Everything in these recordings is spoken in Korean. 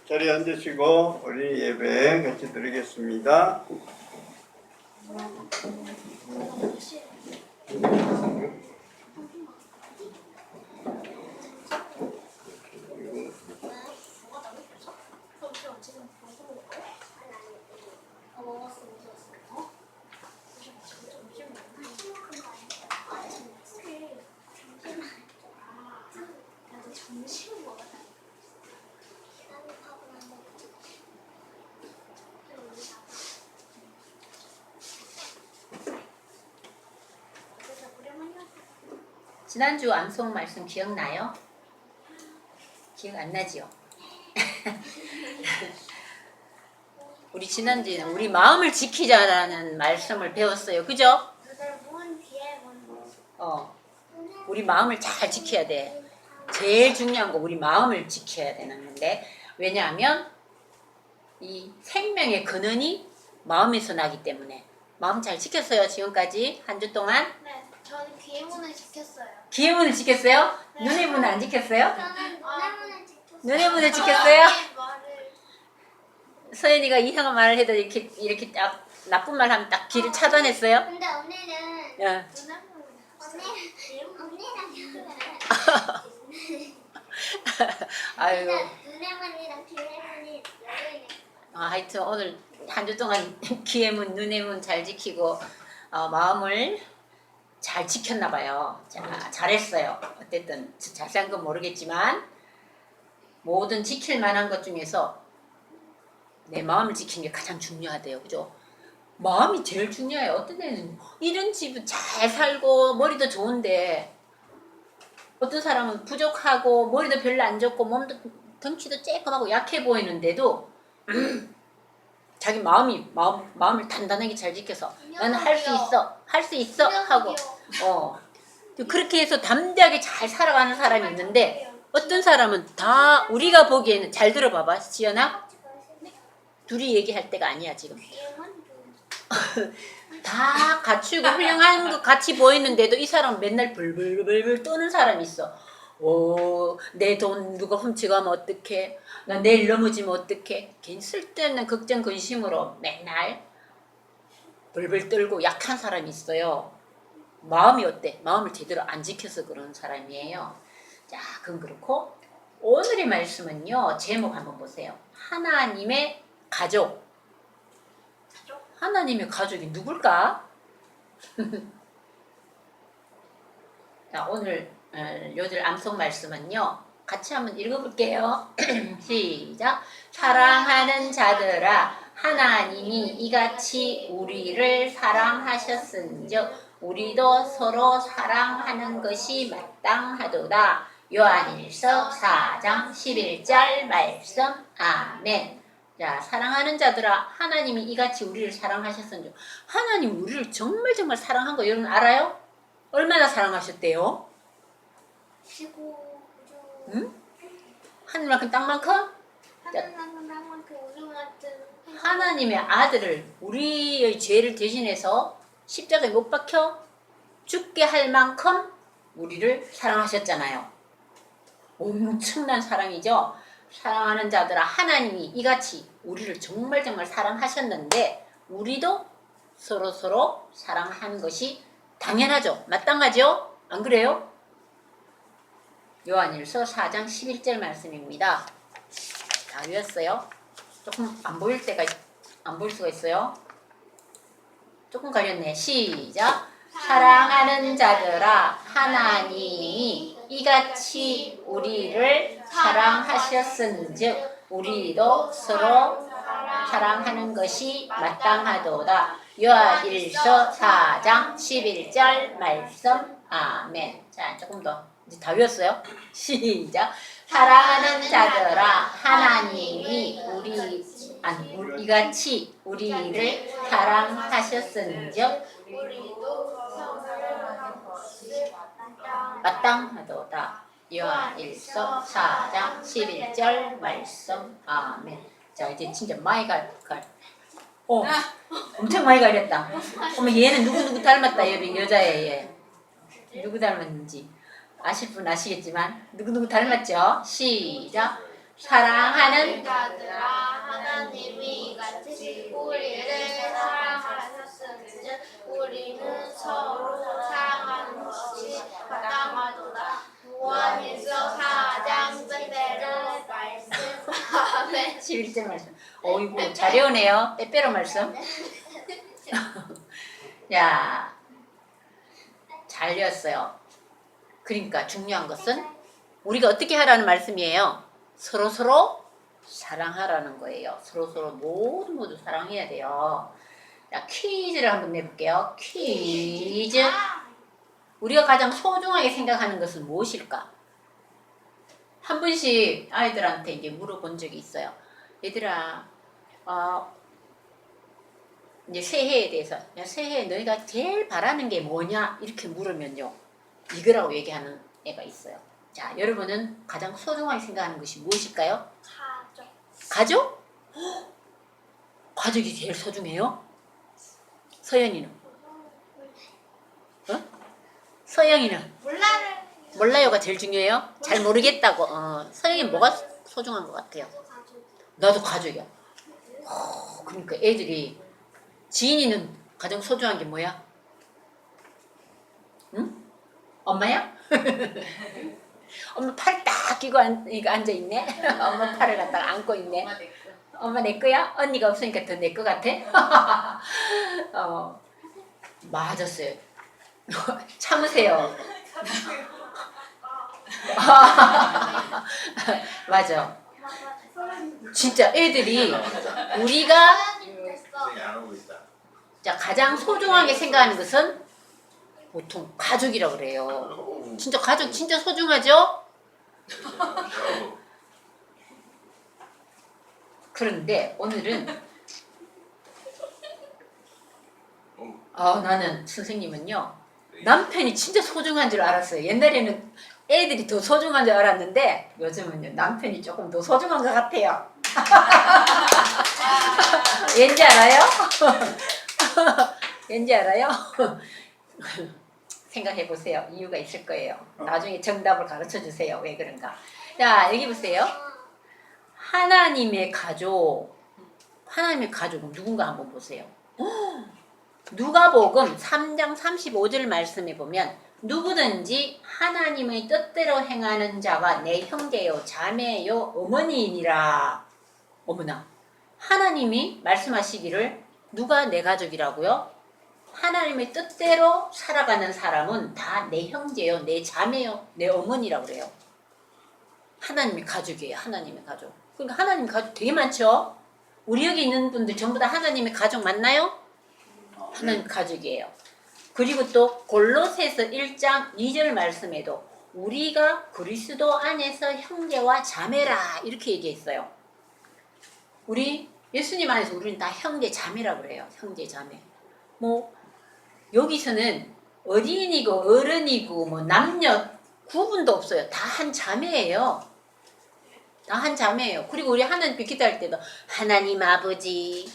자리에 앉으시고 우리 예배 같이 드리겠습니다. 지난주 암송 말씀 기억나요? 기억 안 나지요? 우리 지난주에는 우리 마음을 지키자라는 말씀을 배웠어요. 그죠? 우리 마음을 잘 지켜야 돼. 제일 중요한 거 우리 마음을 지켜야 되는 건데, 왜냐하면 이 생명의 근원이 마음에서 나기 때문에. 마음 잘 지켰어요? 지금까지 한 주 동안? 네, 저는 귀의 문을 지켰어요. 귀의 문을 지켰어요? 네. 눈의 문을 안 지켰어요? 저는 눈의 문을 지켰어요. 눈의 문을 지켰어요? 말을 서연이가 이상한 말을 해도 이렇게 딱 나쁜 말 하면 딱 길을 차단했어요? 근데 언니는 야. 눈의 문을 언니랑 아유. 눈에문이랑 귀에문이 열려있는. 하여튼 오늘 한 주 동안 귀의 문, 눈의 문 잘 지키고 마음을 잘 지켰나 봐요. 자, 잘했어요. 어쨌든 자세한 건 모르겠지만 모든 지킬 만한 것 중에서 내 마음을 지키는 게 가장 중요하대요. 그죠? 마음이 제일 중요해요. 어떤 애는 이런 집은 잘 살고 머리도 좋은데 어떤 사람은 부족하고 머리도 별로 안 좋고 몸도 덩치도 쬐끔하고 약해 보이는데도 자기 마음을 단단하게 잘 지켜서 나는 할 수 있어 하고 그렇게 해서 담대하게 잘 살아가는 사람이 있는데 어떤 사람은 다 우리가 보기에는 잘 들어봐봐 지연아 둘이 얘기할 때가 아니야 지금 다 갖추고 훌륭한 것 같이 보이는데도 이 사람은 맨날 불불불불 떠는 사람이 있어. 내 돈 누가 훔쳐가면 어떡해? 나 내일 넘어지면 어떡해? 괜히 쓸데없는 걱정 근심으로 맨날 불불 떨고 약한 사람이 있어요. 마음이 어때? 마음을 제대로 안 지켜서 그런 사람이에요. 자, 그건 그렇고 오늘의 말씀은요. 제목 한번 보세요. 하나님의 가족. 하나님의 가족이 누굴까? 자, 오늘 요들 암송 말씀은요. 같이 한번 읽어볼게요. 시작. 사랑하는 자들아 하나님이 이같이 우리를 사랑하셨은즉 우리도 서로 사랑하는 것이 마땅하도다. 요한일서 4장 11절 말씀. 아멘. 자, 사랑하는 자들아 하나님이 이같이 우리를 사랑하셨은즉 하나님 우리를 정말 사랑한 거 여러분 알아요? 얼마나 사랑하셨대요? 지구 우주 응? 하늘만큼 땅만큼? 하늘만큼 땅만큼 우주만큼 하나님의 아들을 우리의 죄를 대신해서 십자가에 못 박혀 죽게 할 만큼 우리를 사랑하셨잖아요. 엄청난 사랑이죠. 사랑하는 자들아 하나님이 이같이 우리를 정말 사랑하셨는데 우리도 서로 사랑하는 것이 당연하죠. 마땅하죠? 안 그래요? 요한일서 4장 11절 말씀입니다. 다 외웠어요? 조금 안 보일 수가 있어요. 조금 가렸네. 시작. 사랑하는 자들아 하나님이 이같이 우리를 사랑하셨은즉 우리도 서로 사랑하는 것이 마땅하도다. 요한일서 4장 11절 말씀. 아멘. 자, 조금 더 이제 다 외웠어요. 시작. 사랑하는 자들아 하나님이 이같이 우리를 사랑하셨은즉 우리도 사랑하는 것이 마땅하도다. 요한일서 4장 11절 말씀. 아멘. 자, 이제 진짜 많이 엄청 많이 가렸다. 어머, 얘는 누구 닮았다. 여자애 얘. 누구 닮았는지 아실 분 아시겠지만 누구 닮았죠? 시작. 사랑하는 자들아 하나님이 이같이 우리를 사랑하셨으니 우리는 서로 사랑하는 것이 마땅하도다. 요한일서 4장 빼빼로 말씀. 아멘. 11절 말씀. 어이구 잘 외우네요. 빼빼로 말씀. 야, 잘 외웠어요. 그러니까 중요한 것은 우리가 어떻게 하라는 말씀이에요. 서로서로 사랑하라는 거예요. 서로서로 모두 사랑해야 돼요. 자, 퀴즈를 한번 내볼게요. 퀴즈. 우리가 가장 소중하게 생각하는 것은 무엇일까? 한 분씩 아이들한테 이제 물어본 적이 있어요. 얘들아, 이제 새해에 대해서, 야, 새해에 너희가 제일 바라는 게 뭐냐? 이렇게 물으면요. 이거라고 얘기하는 애가 있어요. 자, 여러분은 가장 소중하게 생각하는 것이 무엇일까요? 가족. 가족? 헉! 가족이 제일 소중해요? 서연이는? 어? 서영이는? 몰라요가 제일 중요해요? 잘 모르겠다고. 서영이는 뭐가 소중한 것 같아요? 나도 가족이야. 그러니까 애들이 지인이는 가장 소중한 게 뭐야? 응? 엄마야? 엄마 팔 딱 끼고 앉아있네? 엄마 팔을 갖다가 안고 있네? 엄마 내 거야? 언니가 없으니까 더 내 거 같아? 맞았어요. 참으세요. 맞아. 진짜 애들이 우리가 자, 가장 소중하게 생각하는 것은 보통 가족이라고 그래요. 진짜 가족 진짜 소중하죠? 그런데 오늘은 나는 선생님은요 남편이 진짜 소중한 줄 알았어요. 옛날에는 애들이 더 소중한 줄 알았는데 요즘은요 남편이 조금 더 소중한 것 같아요. 왠지 알아요? 왠지 알아요? 생각해 보세요. 이유가 있을 거예요. 나중에 정답을 가르쳐 주세요. 왜 그런가? 자, 여기 보세요. 하나님의 가족은 누군가 한번 보세요. 누가복음 3장 35절 말씀에 보면 누구든지 하나님의 뜻대로 행하는 자가 내 형제요 자매요 어머니이니라. 어머나, 하나님이 말씀하시기를 누가 내 가족이라고요? 하나님의 뜻대로 살아가는 사람은 다 내 형제요, 내 자매요, 내 어머니라고 그래요. 하나님의 가족이에요. 하나님의 가족. 그러니까 하나님의 가족 되게 많죠? 우리 여기 있는 분들 전부 다 하나님의 가족 맞나요? 하나님 가족이에요. 그리고 또 골로새서 1장 2절 말씀에도 우리가 그리스도 안에서 형제와 자매라 이렇게 얘기했어요. 우리 예수님 안에서 우리는 다 형제 자매라고 그래요. 형제 자매. 뭐 여기서는 어린이고 어른이고 뭐 남녀 구분도 없어요. 다 한 자매예요. 다 한 자매예요. 그리고 우리 하나님께 기도할 때도 하나님 아버지,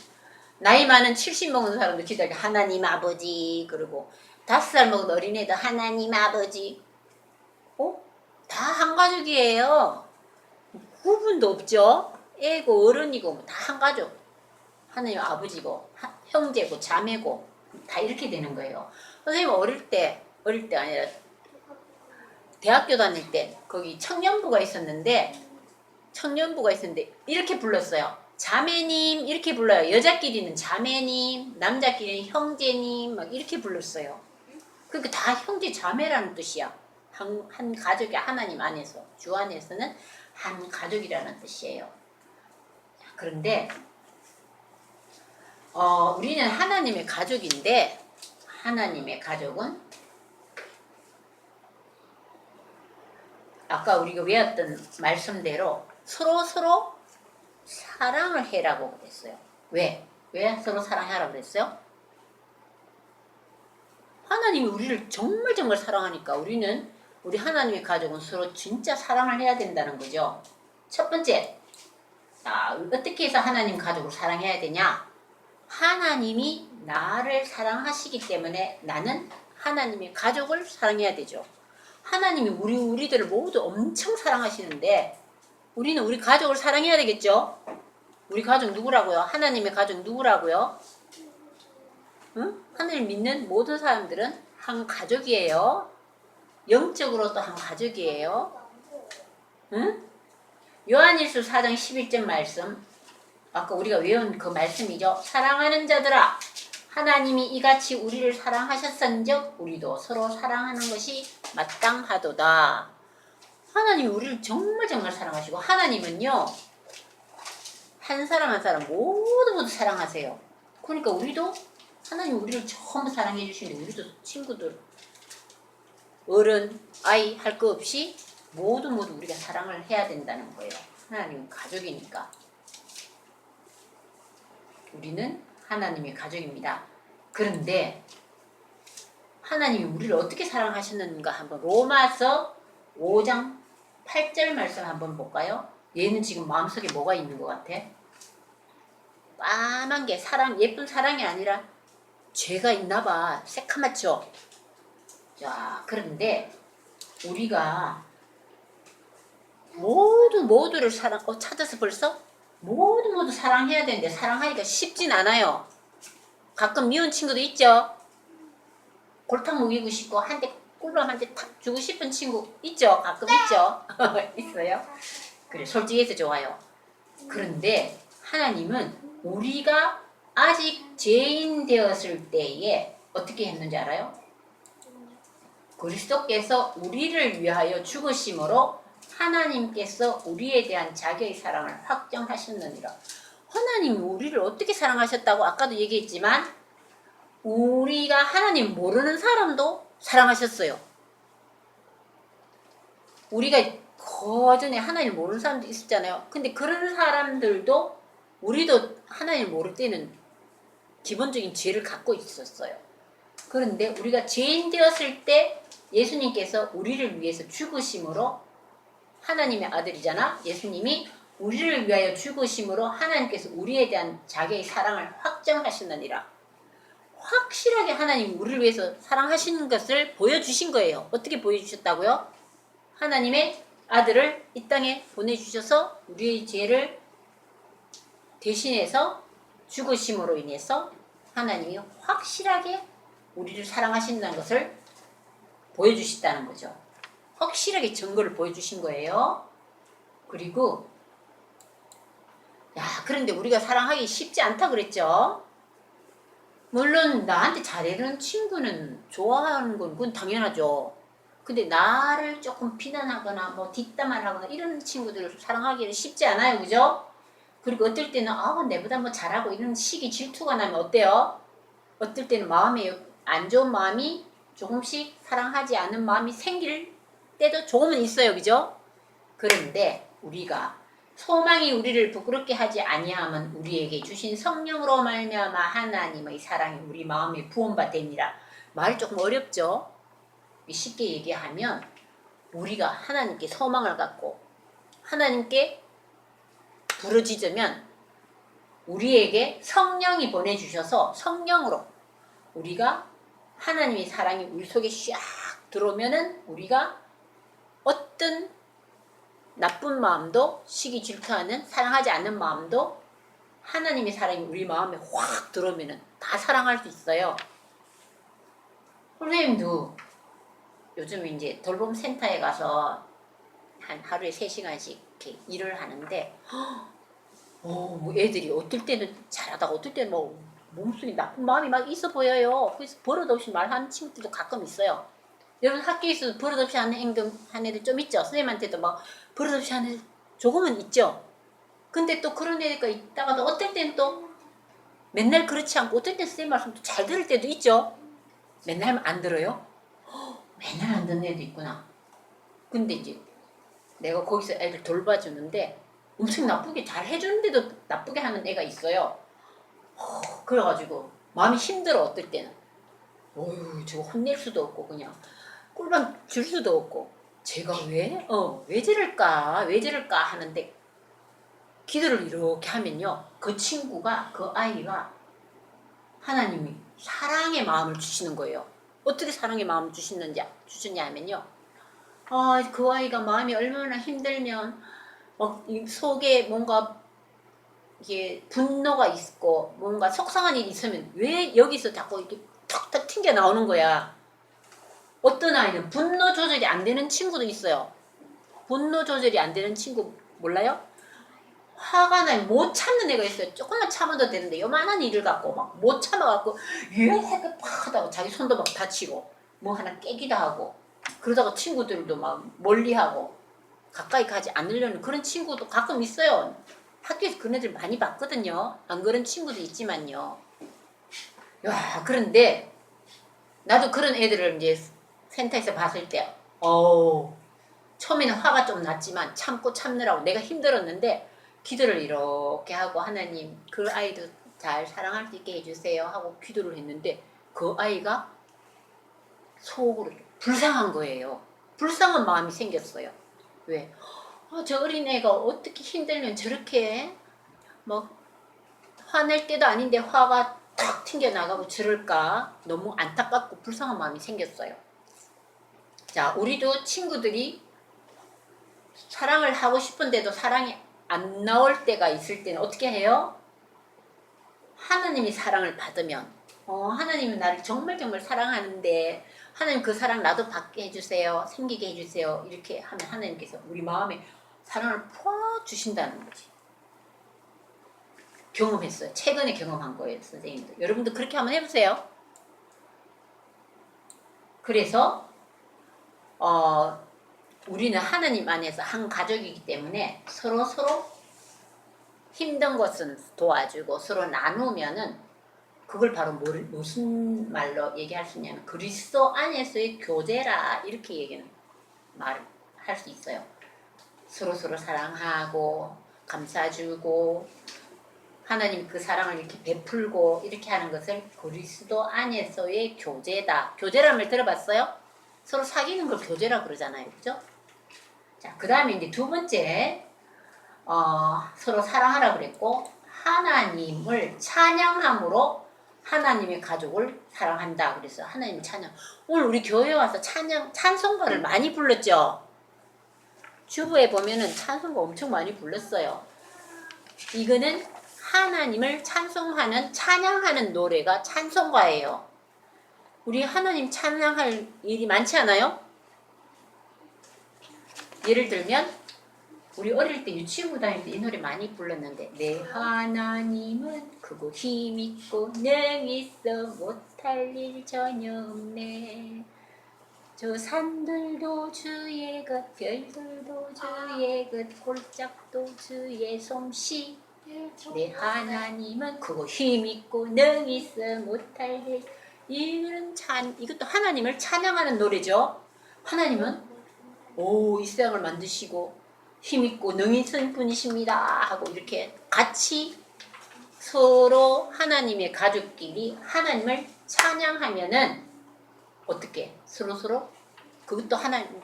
나이 많은 70 먹은 사람도 기도할 때 하나님 아버지, 그리고 5살 먹은 어린애도 하나님 아버지. 다 한 가족이에요. 구분도 없죠. 애고 어른이고 다 한 가족. 하나님 아버지고 형제고 자매고 다 이렇게 되는 거예요. 선생님 어릴 때 아니라 대학교 다닐 때 거기 청년부가 있었는데 이렇게 불렀어요. 자매님 이렇게 불러요. 여자끼리는 자매님, 남자끼리는 형제님 막 이렇게 불렀어요. 그러니까 다 형제 자매라는 뜻이야. 한 가족이 하나님 안에서 주 안에서는 한 가족이라는 뜻이에요. 그런데 우리는 하나님의 가족인데 하나님의 가족은 아까 우리가 외웠던 말씀대로 서로 사랑을 해라고 그랬어요. 왜 서로 사랑하라고 그랬어요? 하나님이 우리를 정말 사랑하니까 우리 하나님의 가족은 서로 진짜 사랑을 해야 된다는 거죠. 첫 번째, 어떻게 해서 하나님 가족을 사랑해야 되냐? 하나님이 나를 사랑하시기 때문에 나는 하나님의 가족을 사랑해야 되죠. 하나님이 우리들을 모두 엄청 사랑하시는데 우리는 우리 가족을 사랑해야 되겠죠? 우리 가족 누구라고요? 하나님의 가족 누구라고요? 응? 하나님 믿는 모든 사람들은 한 가족이에요. 영적으로도 한 가족이에요. 응? 요한일서 4장 11절 말씀, 아까 우리가 외운 그 말씀이죠. 사랑하는 자들아, 하나님이 이같이 우리를 사랑하셨은즉 우리도 서로 사랑하는 것이 마땅하도다. 하나님이 우리를 정말 정말 사랑하시고, 하나님은요 한 사람 한 사람 모두 사랑하세요. 그러니까 우리도 하나님 우리를 전부 사랑해 주시는데, 우리도 친구들, 어른, 아이 할 거 없이 모두 우리가 사랑을 해야 된다는 거예요. 하나님은 가족이니까. 우리는 하나님의 가족입니다. 그런데 하나님이 우리를 어떻게 사랑하셨는가 한번 로마서 5장 8절 말씀 한번 볼까요? 얘는 지금 마음속에 뭐가 있는 것 같아? 까만 게 사랑, 예쁜 사랑이 아니라 죄가 있나 봐. 새카맣죠? 자, 그런데 우리가 모두를 찾아서 벌써 모두 사랑해야 되는데 사랑하기가 쉽진 않아요. 가끔 미운 친구도 있죠? 골탕 먹이고 싶고 꿀밤 한 대 탁 주고 싶은 친구 있죠? 가끔 있죠? 있어요? 그래, 솔직해서 좋아요. 그런데 하나님은 우리가 아직 죄인 되었을 때에 어떻게 했는지 알아요? 그리스도께서 우리를 위하여 죽으심으로 하나님께서 우리에 대한 자기의 사랑을 확정하셨느니라. 하나님이 우리를 어떻게 사랑하셨다고 아까도 얘기했지만, 우리가 하나님 모르는 사람도 사랑하셨어요. 우리가 그전에 하나님 모르는 사람도 있었잖아요. 근데 그런 사람들도, 우리도 하나님 모를 때는 기본적인 죄를 갖고 있었어요. 그런데 우리가 죄인 되었을 때 예수님께서 우리를 위해서 죽으심으로, 하나님의 아들이잖아. 예수님이 우리를 위하여 죽으심으로 하나님께서 우리에 대한 자기의 사랑을 확정하셨느니라. 확실하게 하나님이 우리를 위해서 사랑하시는 것을 보여주신 거예요. 어떻게 보여주셨다고요? 하나님의 아들을 이 땅에 보내주셔서 우리의 죄를 대신해서 죽으심으로 인해서 하나님이 확실하게 우리를 사랑하신다는 것을 보여주셨다는 거죠. 확실하게 증거를 보여주신 거예요. 그리고 그런데 우리가 사랑하기 쉽지 않다 그랬죠. 물론 나한테 잘해주는 친구는 좋아하는 건 그건 당연하죠. 근데 나를 조금 비난하거나 뭐 뒷담화를 하거나 이런 친구들을 사랑하기는 쉽지 않아요. 그죠? 그리고 어떨 때는 내보다 뭐 잘하고 이런 시기 질투가 나면 어때요? 어떨 때는 마음에 안 좋은 마음이 조금씩, 사랑하지 않는 마음이 생길 때도 조금은 있어요. 그죠? 그런데 우리가 소망이 우리를 부끄럽게 하지 아니함은 우리에게 주신 성령으로 말미암아 하나님의 사랑이 우리 마음에 부음받됩니다. 말이 조금 어렵죠? 쉽게 얘기하면 우리가 하나님께 소망을 갖고 하나님께 부르짖으면 우리에게 성령이 보내주셔서 성령으로 우리가 하나님의 사랑이 우리 속에 샥 들어오면은 우리가 어떤 나쁜 마음도, 시기 질투하는, 사랑하지 않는 마음도 하나님의 사랑이 우리 마음에 확 들어오면은 다 사랑할 수 있어요. 선생님도 요즘 이제 돌봄 센터에 가서 한 하루에 3시간씩 이렇게 일을 하는데, 애들이 어떨 때는 잘하다가 어떨 때는 뭐 몸속에 나쁜 마음이 막 있어 보여요. 그래서 버릇없이 말하는 친구들도 가끔 있어요. 여러분 학교에서 버릇없이 하는 행동 하는 애들 좀 있죠? 선생님한테도 막 버릇없이 하는 애들 조금은 있죠? 근데 또 그런 애가 있다가도 어떨 때는 또 맨날 그렇지 않고 어떨 때 선생님 말씀도 잘 들을 때도 있죠? 맨날 하면 안 들어요? 맨날 안 듣는 애도 있구나. 근데 이제 내가 거기서 애들 돌봐주는데 엄청 나쁘게 잘 해주는데도 나쁘게 하는 애가 있어요. 그래가지고 마음이 힘들어. 어떨 때는 저거 혼낼 수도 없고 그냥 꿀밤 줄 수도 없고, 제가 왜 저럴까 하는데 기도를 이렇게 하면요, 그 친구가, 그 아이가 하나님이 사랑의 마음을 주시는 거예요. 어떻게 사랑의 마음을 주셨냐 하면요, 그 아이가 마음이 얼마나 힘들면 이 속에 뭔가 이게 분노가 있고 뭔가 속상한 일이 있으면 왜 여기서 자꾸 이렇게 턱턱 튕겨 나오는 거야. 어떤 아이는 분노 조절이 안 되는 친구도 있어요. 분노 조절이 안 되는 친구 몰라요? 화가 나면 못 참는 애가 있어요. 조금만 참아도 되는데 요만한 일을 갖고 막 못 참아갖고 이렇게 팍 하다가 자기 손도 막 다치고 뭐 하나 깨기도 하고 그러다가 친구들도 막 멀리하고 가까이 가지 않으려는 그런 친구도 가끔 있어요. 학교에서 그런 애들 많이 봤거든요. 안 그런 친구도 있지만요. 야, 그런데 나도 그런 애들을 이제 센터에서 봤을 때 처음에는 화가 좀 났지만 참고 참느라고 내가 힘들었는데 기도를 이렇게 하고 하나님 그 아이도 잘 사랑할 수 있게 해주세요 하고 기도를 했는데 그 아이가 속으로 불쌍한 거예요. 불쌍한 마음이 생겼어요. 왜? 저 어린애가 어떻게 힘들면 저렇게 뭐 화낼 때도 아닌데 화가 탁 튕겨나가고 저럴까 너무 안타깝고 불쌍한 마음이 생겼어요. 자, 우리도 친구들이 사랑을 하고 싶은데도 사랑이 안 나올 때가 있을 때는 어떻게 해요? 하나님이 사랑을 받으면 하나님은 나를 정말 정말 사랑하는데 하나님 그 사랑 나도 받게 해주세요. 생기게 해주세요. 이렇게 하면 하나님께서 우리 마음에 사랑을 부어주신다는 거지. 경험했어요. 최근에 경험한 거예요. 선생님도. 여러분도 그렇게 한번 해보세요. 그래서 우리는 하나님 안에서 한 가족이기 때문에 서로 힘든 것은 도와주고 서로 나누면은 그걸 바로 무슨 말로 얘기할 수 있냐면 그리스도 안에서의 교제라 이렇게 얘기는 말을 할 수 있어요. 서로 사랑하고 감싸주고 하나님 그 사랑을 이렇게 베풀고 이렇게 하는 것을 그리스도 안에서의 교제다. 교제라는 말 들어봤어요? 서로 사귀는 걸 교제라 그러잖아요. 그죠? 자, 그 다음에 이제 두 번째 서로 사랑하라 그랬고 하나님을 찬양함으로 하나님의 가족을 사랑한다. 그래서 하나님을 찬양. 오늘 우리 교회에 와서 찬송가를 많이 불렀죠. 주부에 보면은 찬송가 엄청 많이 불렀어요. 이거는 하나님을 찬양하는 노래가 찬송가예요. 우리 하나님 찬양할 일이 많지 않아요? 예를 들면 우리 어릴 때 유치부 다닐 때 이 노래 많이 불렀는데 내 하나님은 크고 힘있고 능있어 못할 일 전혀 없네. 저 산들도 주의 것 별들도 주의 것 골짜기도 주의 솜씨 내 하나님은 크고 힘있고 능있어 못할 일 이것도 하나님을 찬양하는 노래죠. 하나님은 이 세상을 만드시고 힘있고 능있은 분이십니다 하고 이렇게 같이 서로 하나님의 가족끼리 하나님을 찬양하면은 어떻게 서로 그것도 하나님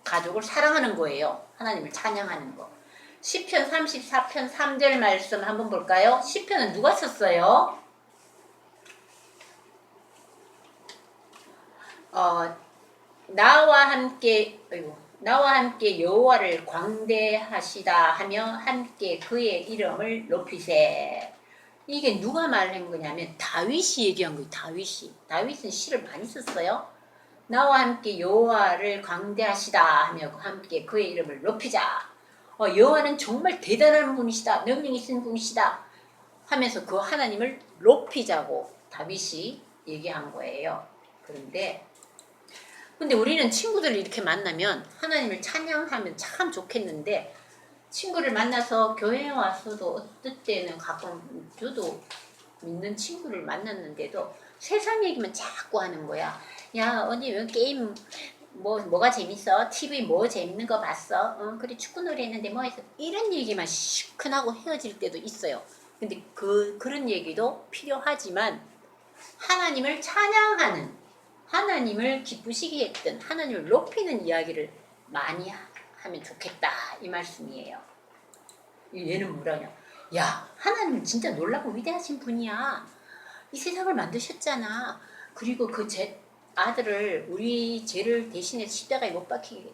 가족을 사랑하는 거예요. 하나님을 찬양하는 거. 시편 34편 3절 말씀 한번 볼까요? 시편은 누가 썼어요? 나와 함께 여호와를 광대하시다 하며 함께 그의 이름을 높이세. 이게 누가 말한 거냐면 다윗이 얘기한 거예요. 다윗은 시를 많이 썼어요. 나와 함께 여호와를 광대하시다 하며 함께 그의 이름을 높이자. 여호와는 정말 대단한 분이시다. 능력 있는 분이시다 하면서 그 하나님을 높이자고 다윗이 얘기한 거예요. 근데 우리는 친구들을 이렇게 만나면 하나님을 찬양하면 참 좋겠는데 친구를 만나서 교회에 와서도 어떨 때는 가끔 저도 믿는 친구를 만났는데도 세상 얘기만 자꾸 하는 거야. 야 언니 왜 게임 뭐가 재밌어? TV 뭐 재밌는 거 봤어? 그래 축구 놀이 했는데 뭐 했어? 이런 얘기만 시큰하고 헤어질 때도 있어요. 근데 그런 얘기도 필요하지만 하나님을 찬양하는 하나님을 기쁘시게 했던 하나님을 높이는 이야기를 많이 하면 좋겠다 이 말씀이에요. 얘는 뭐라냐? 야 하나님은 진짜 놀라고 위대하신 분이야. 이 세상을 만드셨잖아. 그리고 그 아들을 우리 죄를 대신해서 십자가에 못 박히게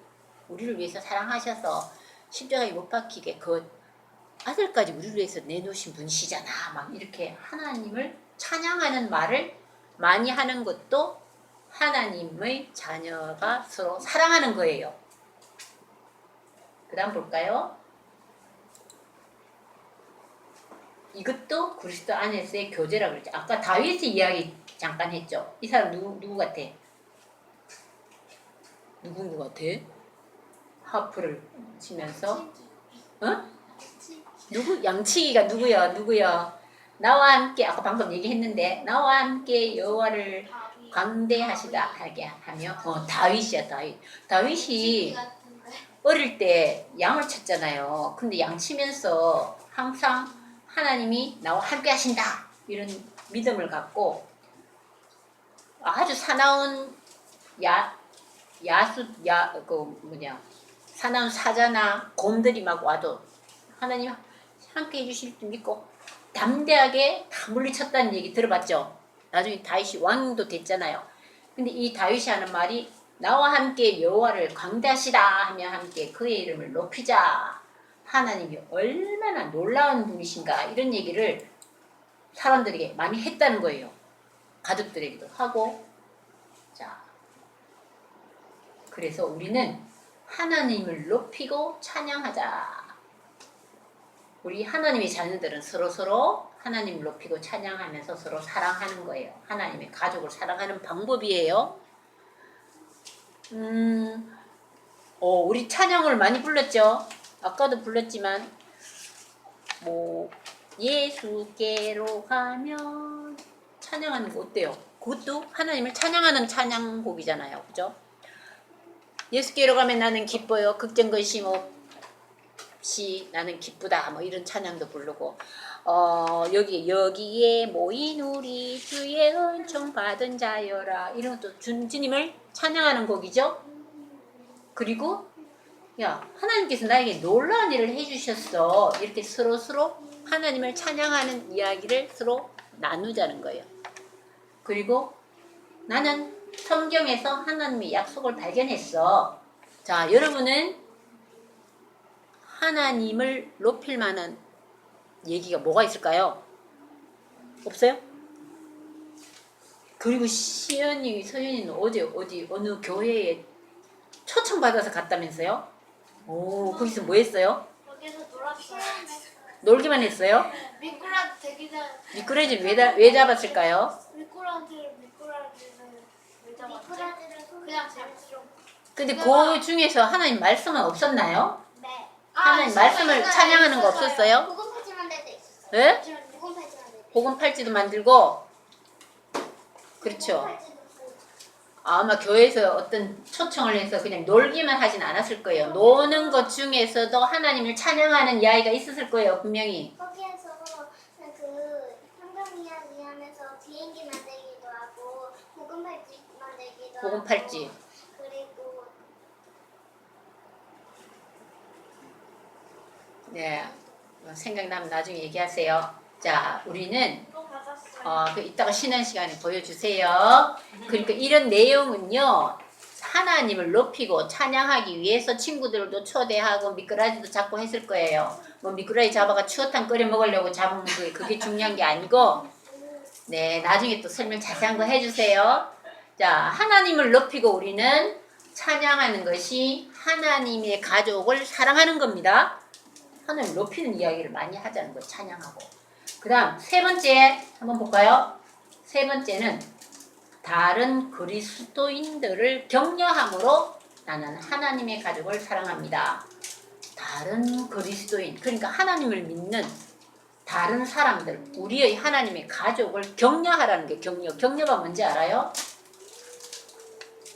우리를 위해서 사랑하셔서 십자가에 못 박히게 그 아들까지 우리를 위해서 내놓으신 분이시잖아. 막 이렇게 하나님을 찬양하는 말을 많이 하는 것도 하나님의 자녀가 서로 사랑하는 거예요. 그 다음 볼까요? 이것도 그리스도 안에서의 교제라고 그랬죠. 아까 다윗의 이야기 잠깐 했죠. 이 사람 누구 같아? 누군 것 같아? 하프를 치면서 누구? 양치기가 누구야? 나와 함께 아까 방금 얘기했는데 나와 함께 여호와를 광대하시다 하게 하며 다윗이야. 다윗이 어릴 때 양을 쳤잖아요. 근데 양 치면서 항상 하나님이 나와 함께 하신다 이런 믿음을 갖고 아주 사나운 사나운 사자나 곰들이 막 와도 하나님 함께 해주실 줄 믿고 담대하게 다 물리쳤다는 얘기 들어봤죠? 나중에 다윗이 왕도 됐잖아요. 근데 이 다윗이 하는 말이 나와 함께 여호와를 광대하시다 하며 함께 그의 이름을 높이자. 하나님이 얼마나 놀라운 분이신가 이런 얘기를 사람들에게 많이 했다는 거예요. 가족들에게도 하고. 자, 그래서 우리는 하나님을 높이고 찬양하자. 우리 하나님의 자녀들은 서로 하나님을 높이고 찬양하면서 서로 사랑하는 거예요. 하나님의 가족을 사랑하는 방법이에요. 우리 찬양을 많이 불렀죠. 아까도 불렀지만 예수께로 가면 찬양하는 거 어때요? 그것도 하나님을 찬양하는 찬양곡이잖아요. 그죠? 예수께로 가면 나는 기뻐요. 걱정거심 없이 나는 기쁘다. 뭐 이런 찬양도 부르고 여기에 모인 우리 주의 은총 받은 자여라. 이런 것도 주님을 찬양하는 곡이죠. 그리고 하나님께서 나에게 놀라운 일을 해주셨어. 이렇게 서로 하나님을 찬양하는 이야기를 서로 나누자는 거예요. 그리고 나는 성경에서 하나님의 약속을 발견했어. 자, 여러분은 하나님을 높일 만한 얘기가 뭐가 있을까요? 없어요? 그리고 서연이는 어느 교회에 초청받아서 갔다면서요? 거기서 뭐 했어요? 거기서 놀았어요. 놀기만 했어요? 미꾸라지 되기 전에 미꾸라지 왜 잡았을까요? 미꾸라지를 왜 잡았지? 그냥 재밌으려고. 근데 그 중에서 하나님 말씀은 없었나요? 네. 하나님 말씀을 찬양하는 거 없었어요? 복음 팔찌 만들 때 있었어요. 네? 복음 팔찌 만들 때. 복음 팔찌도 만들고 그렇죠. 복음 팔찌도 쓰고. 아마 교회에서 어떤 초청을 해서 그냥 놀기만 하진 않았을 거예요. 노는 것 중에서도 하나님을 찬양하는 이야기가 있었을 거예요. 분명히. 거기에서 그 성경 이야기 하면서 비행기 만들기도 하고 복음 팔찌 만들기도 하고 복음 팔찌. 그리고 네. 생각나면 나중에 얘기하세요. 자, 우리는 또 받았어요. 이따가 쉬는 시간에 보여주세요. 그러니까 이런 내용은요. 하나님을 높이고 찬양하기 위해서 친구들도 초대하고 미꾸라지도 잡고 했을 거예요. 미꾸라지 잡아가 추어탕 끓여 먹으려고 잡은 그게 중요한 게 아니고 네, 나중에 또 설명 자세한 거 해주세요. 자, 하나님을 높이고 우리는 찬양하는 것이 하나님의 가족을 사랑하는 겁니다. 하나님을 높이는 이야기를 많이 하자는 거 찬양하고. 그 다음 세 번째 한번 볼까요? 세 번째는 다른 그리스도인들을 격려함으로 나는 하나님의 가족을 사랑합니다. 다른 그리스도인, 그러니까 하나님을 믿는 다른 사람들, 우리의 하나님의 가족을 격려하라는 게 격려가 뭔지 알아요?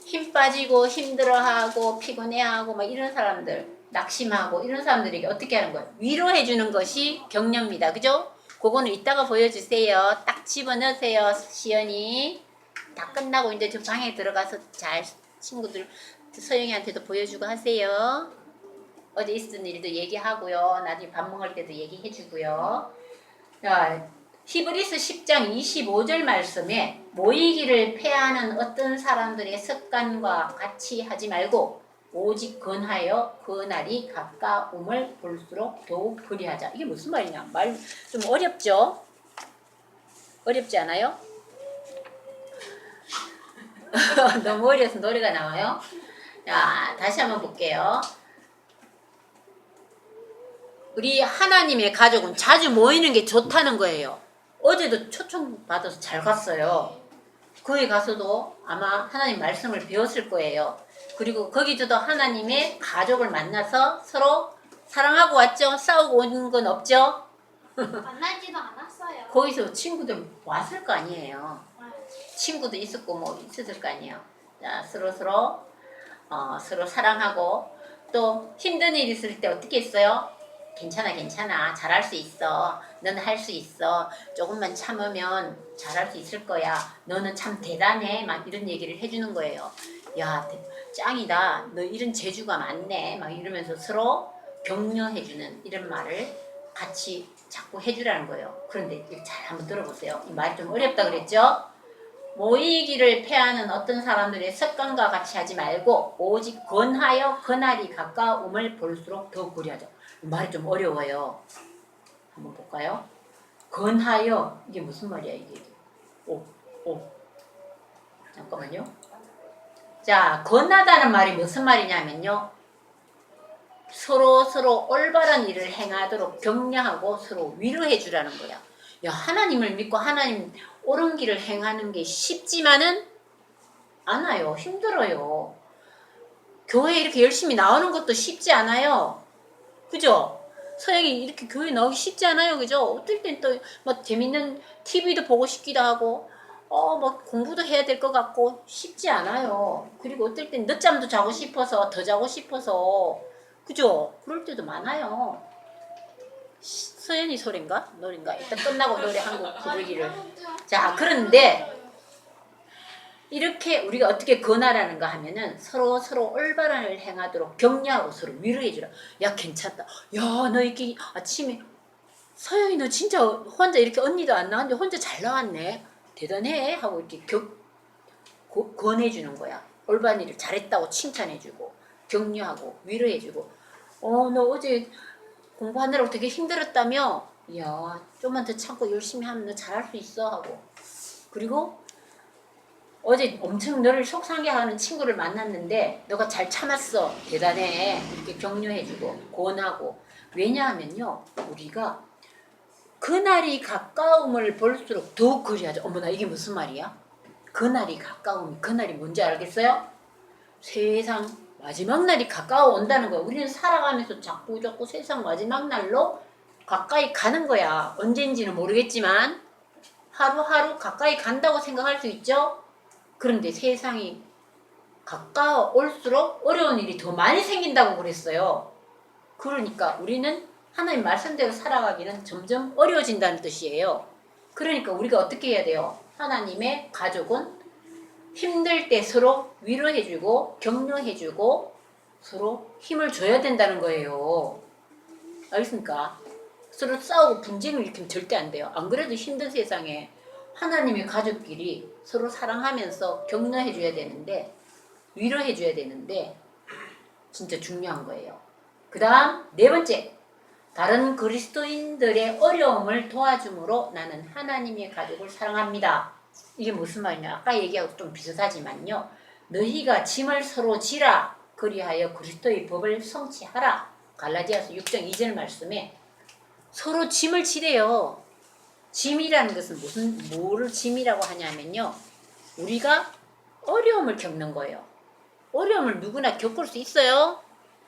힘 빠지고 힘들어하고 피곤해하고 막 이런 사람들, 낙심하고 이런 사람들에게 어떻게 하는 거예요? 위로해주는 것이 격려입니다. 그죠? 그거는 이따가 보여주세요. 딱 집어넣으세요. 시연이. 다 끝나고 이제 저 방에 들어가서 잘 친구들 서영이한테도 보여주고 하세요. 어제 있었던 일도 얘기하고요. 나중에 밥 먹을 때도 얘기해주고요. 히브리서 10장 25절 말씀에 모이기를 패하는 어떤 사람들의 습관과 같이 하지 말고 오직 건하여 그날이 가까움을 볼수록 더욱 그리하자. 이게 무슨 말이냐? 말 좀 어렵죠? 어렵지 않아요? 너무 어려서 노래가 나와요? 자, 다시 한번 볼게요. 우리 하나님의 가족은 자주 모이는 게 좋다는 거예요. 어제도 초청 받아서 잘 갔어요. 거기 가서도 아마 하나님 말씀을 배웠을 거예요. 그리고 거기서도 하나님의 가족을 만나서 서로 사랑하고 왔죠? 싸우고 온 건 없죠? 만나지도 않았어요. 거기서 친구들 왔을 거 아니에요. 친구도 있었고 뭐 있었을 거 아니에요. 자, 서로 사랑하고 또 힘든 일 있을 때 어떻게 했어요? 괜찮아 잘할 수 있어. 너는 할 수 있어. 조금만 참으면 잘할 수 있을 거야. 너는 참 대단해. 막 이런 얘기를 해주는 거예요. 야, 짱이다. 너 이런 재주가 많네. 막 이러면서 서로 격려해주는 이런 말을 같이 자꾸 해주라는 거예요. 그런데 잘 한번 들어보세요. 이 말이 좀 어렵다 그랬죠? 모이기를 패하는 어떤 사람들의 습관과 같이 하지 말고 오직 권하여 그날이 가까움을 볼수록 더 그리하자. 말이 좀 어려워요. 한번 볼까요? 권하여 이게 무슨 말이야 이게? 잠깐만요. 자, 권하다는 말이 무슨 말이냐면요. 서로 올바른 일을 행하도록 격려하고 서로 위로해 주라는 거야. 야, 하나님을 믿고 하나님 옳은 길을 행하는 게 쉽지만은 않아요. 힘들어요. 교회 이렇게 열심히 나오는 것도 쉽지 않아요. 그죠? 서영이 이렇게 교회 나오기 쉽지 않아요. 그죠? 어떨 땐 또 막 재밌는 TV도 보고 싶기도 하고 막 공부도 해야 될 것 같고 쉽지 않아요. 그리고 어떨 땐 늦잠도 자고 싶어서 더 자고 싶어서 그죠? 그럴 때도 많아요. 서연이 소린가? 노래인가? 일단 끝나고 노래 한 곡 부르기를. 자, 그런데 이렇게 우리가 어떻게 권하라는가 하면은 서로 올바른 일을 행하도록 격려하고 서로 위로해주라. 야, 괜찮다. 야, 너 이렇게 아침에 서영이 너 진짜 혼자 이렇게 언니도 안 나왔는데 혼자 잘 나왔네. 대단해. 하고 이렇게 권해주는 거야. 올바른 일을 잘했다고 칭찬해주고 격려하고 위로해주고 너 어제 공부하느라고 되게 힘들었다며? 이야, 좀만 더 참고 열심히 하면 너 잘할 수 있어. 하고 그리고 어제 엄청 너를 속상해 하는 친구를 만났는데 너가 잘 참았어. 대단해. 이렇게 격려해주고 권하고. 왜냐하면요, 우리가 그날이 가까움을 볼수록 더욱 그리하죠. 어머나, 이게 무슨 말이야? 그날이 그날이 뭔지 알겠어요? 세상 마지막 날이 가까워 온다는 거야. 우리는 살아가면서 자꾸 세상 마지막 날로 가까이 가는 거야. 언젠지는 모르겠지만 하루하루 가까이 간다고 생각할 수 있죠? 그런데 세상이 가까워올수록 어려운 일이 더 많이 생긴다고 그랬어요. 그러니까 우리는 하나님 말씀대로 살아가기는 점점 어려워진다는 뜻이에요. 그러니까 우리가 어떻게 해야 돼요? 하나님의 가족은 힘들 때 서로 위로해주고 격려해주고 서로 힘을 줘야 된다는 거예요. 알겠습니까? 서로 싸우고 분쟁을 일으키면 절대 안 돼요. 안 그래도 힘든 세상에 하나님의 가족끼리 서로 사랑하면서 격려해줘야 되는데 위로해줘야 되는데 진짜 중요한 거예요. 그 다음 네 번째, 다른 그리스도인들의 어려움을 도와줌으로 나는 하나님의 가족을 사랑합니다. 이게 무슨 말이냐? 아까 얘기하고 좀 비슷하지만요. 너희가 짐을 서로 지라 그리하여 그리스도의 법을 성취하라. 갈라디아서 6장 2절 말씀에 서로 짐을 지래요. 짐이라는 것은 뭐를 짐이라고 하냐면요. 우리가 어려움을 겪는 거예요. 어려움을 누구나 겪을 수 있어요.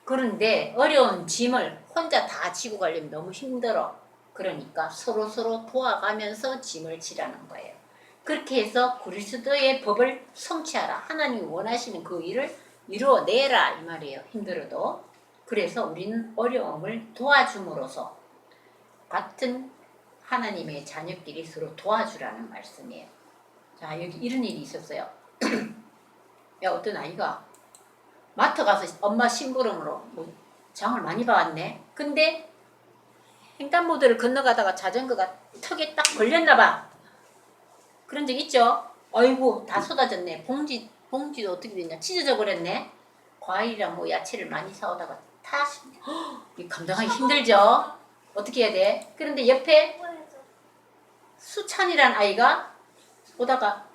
그런데 어려운 짐을 혼자 다 지고 가려면 너무 힘들어. 그러니까 서로 도와가면서 짐을 지라는 거예요. 그렇게 해서 그리스도의 법을 성취하라. 하나님이 원하시는 그 일을 이루어내라 이 말이에요. 힘들어도. 그래서 우리는 어려움을 도와줌으로써 같은 하나님의 자녀끼리 서로 도와주라는 말씀이에요. 자, 여기 이런 일이 있었어요. 야, 어떤 아이가 마트 가서 엄마 심부름으로 장을 많이 봐왔네. 근데 횡단보도를 건너가다가 자전거가 턱에 딱 걸렸나 봐. 그런 적 있죠? 아이고, 다 쏟아졌네. 봉지도 어떻게 됐냐? 찢어져 버렸네. 과일이랑 뭐 야채를 많이 사오다가 다 이 감당하기 힘들죠. 어떻게 해야 돼? 그런데 옆에 수찬이란 아이가 오다가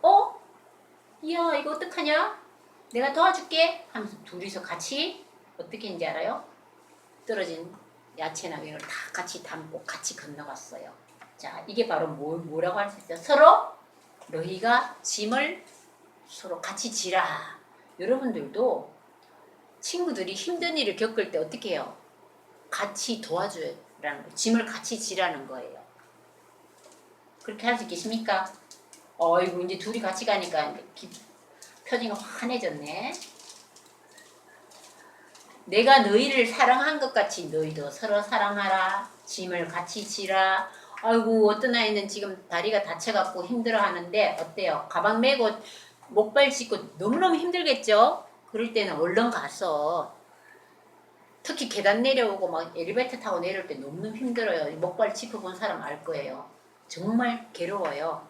이야 이거 어떡하냐? 내가 도와줄게 하면서 둘이서 같이 어떻게 했는지 알아요? 떨어진 야채나 이걸 다 같이 담고 같이 건너갔어요. 자, 이게 바로 뭐라고 할 수 있어요? 서로 너희가 짐을 서로 같이 지라. 여러분들도 친구들이 힘든 일을 겪을 때 어떻게 해요? 같이 도와줘라는 거, 짐을 같이 지라는 거예요. 그렇게 할 수 있겠습니까? 어이구 이제 둘이 같이 가니까 표정이 환해졌네. 내가 너희를 사랑한 것 같이 너희도 서로 사랑하라. 짐을 같이 지라. 아이고 어떤 아이는 지금 다리가 다쳐갖고 힘들어하는데 어때요? 가방 메고 목발 짚고 너무너무 힘들겠죠? 그럴 때는 얼른 가서 특히 계단 내려오고 막 엘리베이터 타고 내려올 때 너무너무 힘들어요. 목발 짚어본 사람 알 거예요. 정말 괴로워요.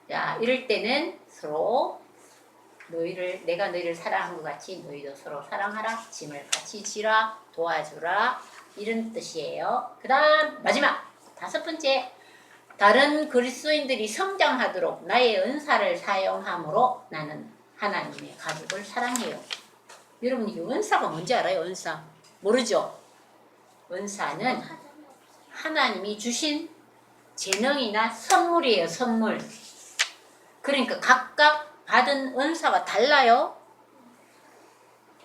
자, 이럴 때는 서로 내가 너희를 사랑한 것 같이 너희도 서로 사랑하라. 짐을 같이 지라. 도와주라. 이런 뜻이에요. 그 다음 마지막 5번째. 다른 그리스도인들이 성장하도록 나의 은사를 사용함으로 나는 하나님의 가족을 사랑해요. 여러분 이 은사가 뭔지 알아요? 은사 모르죠? 은사는 하나님이 주신 재능이나 선물이에요. 선물. 그러니까 각각 받은 은사가 달라요.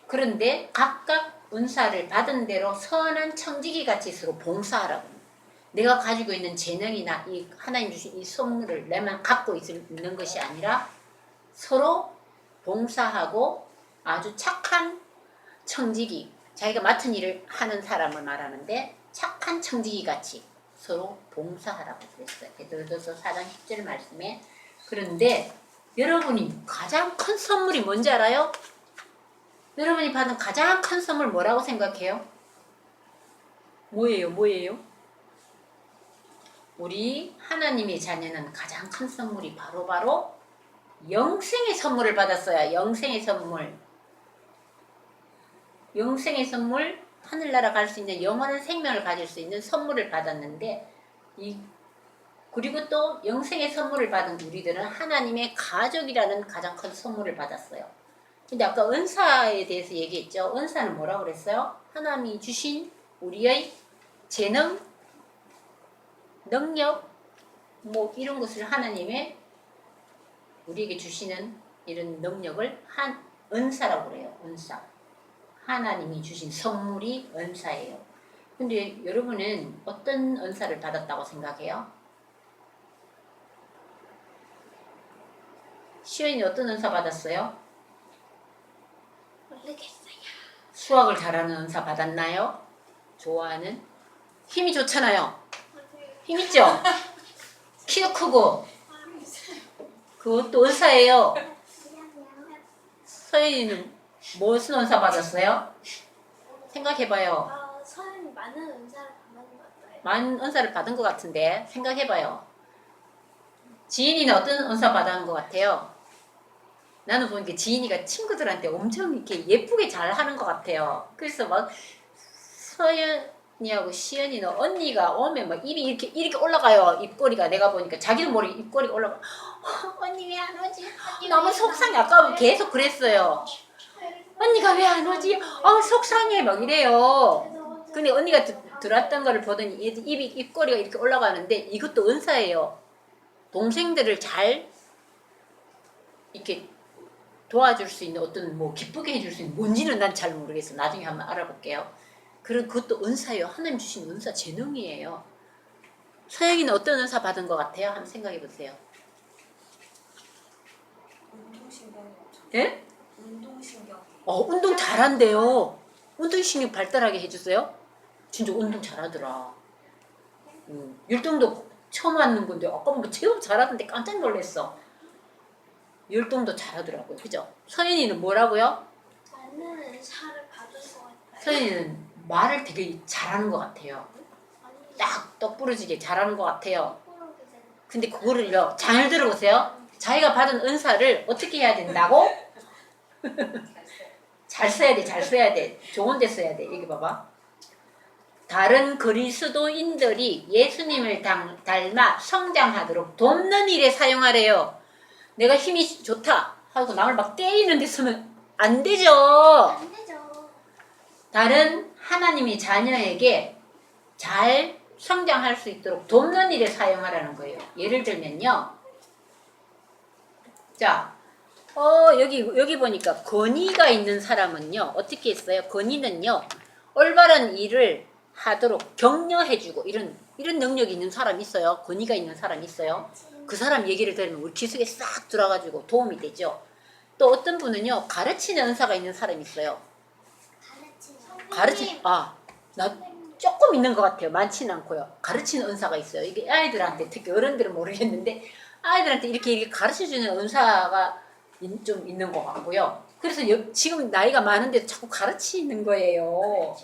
그런데 각각 은사를 받은 대로 선한 청지기 같이 서로 봉사하라고. 내가 가지고 있는 재능이나 이 하나님 주신 이 선물을 내만 갖고 있는 것이 아니라 서로 봉사하고 아주 착한 청지기, 자기가 맡은 일을 하는 사람을 말하는데 착한 청지기 같이 서로 봉사하라고 그랬어요. 베드로전서 4장 10절 말씀에. 그런데 여러분이 가장 큰 선물이 뭔지 알아요? 여러분이 받은 가장 큰 선물 뭐라고 생각해요? 뭐예요? 우리 하나님의 자녀는 가장 큰 선물이 바로 영생의 선물을 받았어요. 영생의 선물. 영생의 선물, 하늘나라 갈 수 있는 영원한 생명을 가질 수 있는 선물을 받았는데 그리고 또 영생의 선물을 받은 우리들은 하나님의 가족이라는 가장 큰 선물을 받았어요. 근데 아까 은사에 대해서 얘기했죠. 은사는 뭐라고 그랬어요? 하나님이 주신 우리의 재능, 능력, 뭐 이런 것을 하나님의 우리에게 주시는 이런 능력을 은사라고 그래요. 은사. 하나님이 주신 선물이 은사예요. 근데 여러분은 어떤 은사를 받았다고 생각해요? 시연이 어떤 은사 받았어요? 모르겠어요. 수학을 잘하는 은사 받았나요? 좋아하는? 힘이 좋잖아요. 힘 있죠? 키도 크고. 그것도 은사예요. 서연이는 무슨 은사 받았어요? 생각해봐요. 서연이 많은 은사를 받는 것 같아요. 많은 은사를 받은 것 같은데 생각해봐요. 지인이는 어떤 은사 받은 것 같아요? 나는 보니까 지인이가 친구들한테 엄청 이렇게 예쁘게 잘하는 것 같아요. 그래서 막 서연이하고 시연이는 언니가 오면 막 입이 이렇게 올라가요. 입꼬리가 내가 보니까 자기도 모르게 입꼬리가 올라가. 언니 왜 안 오지? 너무 속상해. 아까 계속 그랬어요. 언니가 왜 안 오지? 속상해 막 이래요. 근데 언니가 들었던 거를 보더니 입꼬리가 이렇게 올라가는데 이것도 은사예요. 동생들을 잘 이렇게 도와줄 수 있는 어떤 뭐 기쁘게 해줄 수 있는 뭔지는 난 잘 모르겠어. 나중에 한번 알아볼게요. 그것도 은사예요. 하나님 주신 은사 재능이에요. 서영이는 어떤 은사 받은 것 같아요? 한번 생각해 보세요. 운동신경. 예? 운동신경. 운동 잘한대요. 운동신경 발달하게 해주세요. 진짜 운동 잘하더라. 율동도 처음 하는 건데 아까 뭐 제법 잘하던데 깜짝 놀랐어. 율동도 잘하더라고요. 그죠? 서연이는 뭐라고요? 많은 은사를 받은 것 같아요. 서연이는 말을 되게 잘하는 것 같아요. 딱 똑부러지게 잘하는 것 같아요. 근데 그거를요, 잘 들어보세요. 자기가 받은 은사를 어떻게 해야 된다고? 잘 써야 돼, 잘 써야 돼. 좋은 데 써야 돼. 여기 봐봐. 다른 그리스도인들이 예수님을 닮아 성장하도록 돕는 일에 사용하래요. 내가 힘이 좋다 하고 남을 막 때리는 데 쓰면 안 되죠. 안 되죠. 다른 하나님의 자녀에게 잘 성장할 수 있도록 돕는 일에 사용하라는 거예요. 예를 들면요. 자, 여기 보니까 권위가 있는 사람은요. 어떻게 했어요? 권위는요. 올바른 일을 하도록 격려해주고 이런 능력이 있는 사람이 있어요. 권위가 있는 사람이 있어요. 그 사람 얘기를 들으면 우리 기숙에 싹 들어가지고 도움이 되죠. 또 어떤 분은요. 가르치는 은사가 있는 사람이 있어요. 나 조금 있는 것 같아요. 많지는 않고요. 가르치는 은사가 있어요. 이게 아이들한테, 특히 어른들은 모르겠는데 아이들한테 이렇게 가르쳐주는 은사가 좀 있는 것 같고요. 그래서 지금 나이가 많은데 자꾸 가르치는 거예요.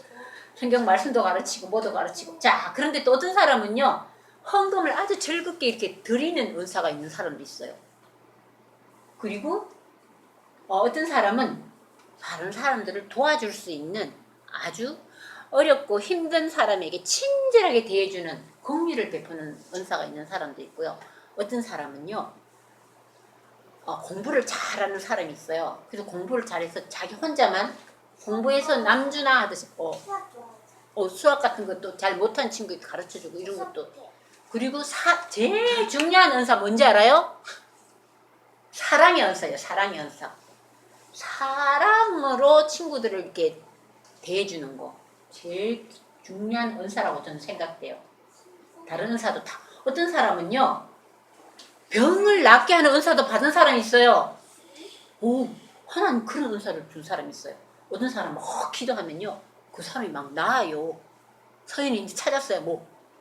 성경 말씀도 가르치고 뭐도 가르치고. 자, 그런데 또 어떤 사람은요. 헌금을 아주 즐겁게 이렇게 드리는 은사가 있는 사람도 있어요. 그리고 어떤 사람은 다른 사람들을 도와줄 수 있는 아주 어렵고 힘든 사람에게 친절하게 대해주는 공유를 베푸는 은사가 있는 사람도 있고요. 어떤 사람은요. 공부를 잘하는 사람이 있어요. 그래서 공부를 잘해서 자기 혼자만 공부해서 남주나 하듯이 수학 같은 것도 잘 못한 친구에게 가르쳐주고 이런 것도. 그리고 제일 중요한 은사 뭔지 알아요? 사랑의 은사예요. 사랑의 은사. 사랑으로 친구들을 이렇게 대해주는 거. 제일 중요한 은사라고 저는 생각돼요. 다른 은사도 다. 어떤 사람은요. 병을 낫게 하는 은사도 받은 사람이 있어요. 하나님 그런 은사를 준 사람이 있어요. 어떤 사람은 막 기도하면요. 그 사람이 막 나아요. 서인이 이제 찾았어요.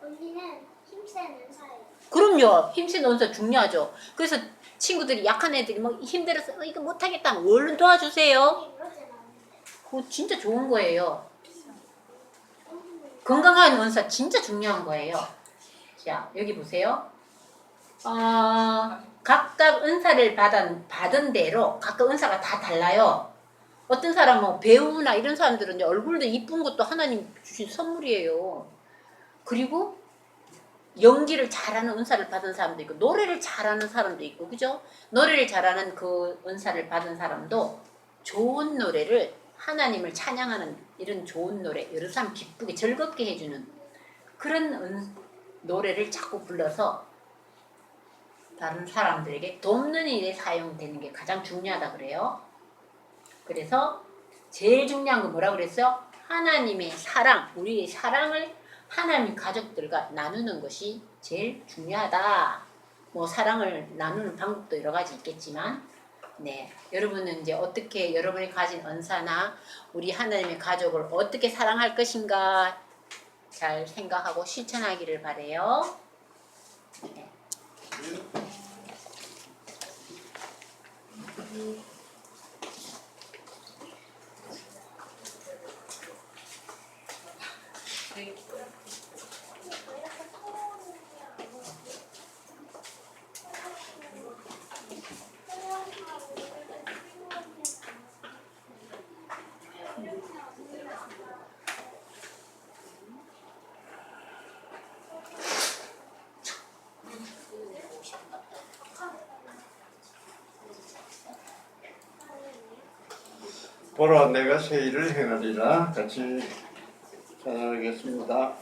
언니는 힘센 은사예요. 그럼요. 힘센 은사 중요하죠. 그래서 친구들이 약한 애들이 힘들어서 이거 못하겠다 하면 얼른 도와주세요. 그거 진짜 좋은 거예요. 건강한 은사 진짜 중요한 거예요. 자, 여기 보세요. 각각 은사를 받은 대로 각각 은사가 다 달라요. 어떤 사람은 배우나 이런 사람들은 얼굴도 이쁜 것도 하나님 주신 선물이에요. 그리고 연기를 잘하는 은사를 받은 사람도 있고 노래를 잘하는 사람도 있고 그죠? 노래를 잘하는 그 은사를 받은 사람도 좋은 노래를 하나님을 찬양하는 이런 좋은 노래 여러 사람 기쁘게 즐겁게 해주는 그런 노래를 자꾸 불러서 다른 사람들에게 돕는 일에 사용되는 게 가장 중요하다 그래요. 그래서 제일 중요한 건 뭐라고 그랬어요? 하나님의 사랑, 우리의 사랑을 하나님 가족들과 나누는 것이 제일 중요하다. 사랑을 나누는 방법도 여러 가지 있겠지만 네, 여러분은 이제 어떻게 여러분이 가진 은사나 우리 하나님의 가족을 어떻게 사랑할 것인가 잘 생각하고 실천하기를 바라요. 네. 보라 내가 새 일을 행하리라. 같이 찬양하겠습니다.